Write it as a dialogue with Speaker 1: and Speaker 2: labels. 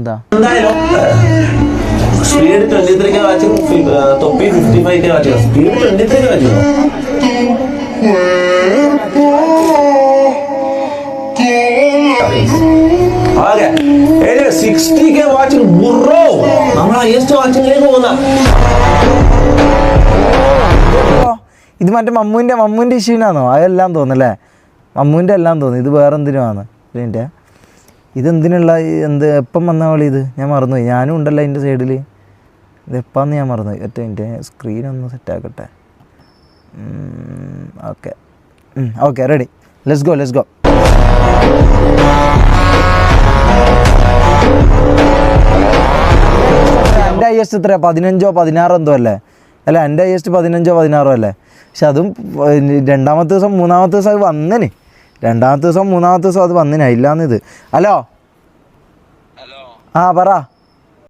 Speaker 1: എന്താ
Speaker 2: സ്പീഡ് 23 വാച്ചും തൊപ്പി 55 വാച്ചും സ്പീഡ് 23 വാച്ചും ആകെ 60K വാച്ചിങ് ബുറോ നമ്മൾ ഹയസ്റ്റ് വാച്ചിങ്ങിലേക്ക് പോകുന്ന
Speaker 1: ഇത് മറ്റേ മമ്മൂൻ്റെ ഇഷ്യൂനാണോ അതെല്ലാം തോന്നല്ലേ മമ്മൂൻ്റെ എല്ലാം തോന്നുന്നു ഇത് വേറെ എന്തിനുമാണ് ഇതിൻ്റെ ഇതെന്തിനുള്ള എന്ത് എപ്പം വന്ന കളി ഇത് ഞാൻ മറന്നുപോയി ഞാനും ഉണ്ടല്ലോ അതിൻ്റെ സൈഡിൽ ഇതെപ്പാന്ന് ഞാൻ മറന്നുപോയി ഒറ്റ എൻ്റെ സ്ക്രീനൊന്ന് സെറ്റാക്കട്ടെ okay okay ready let's go എൻ്റെ ഹൈയസ്റ്റ് എത്ര 15-16 എന്തോ അല്ലേ അല്ല എൻ്റെ ഹൈയസ്റ്റ് 15-16 അല്ലേ പക്ഷെ അതും രണ്ടാമത്തെ ദിവസം മൂന്നാമത്തെ ദിവസം അത് വന്നേന് രണ്ടാമത്തെ ദിവസം മൂന്നാമത്തെ ദിവസം അത് വന്നിനാ ഇല്ലാന്നിത് ഹലോ ആ പറ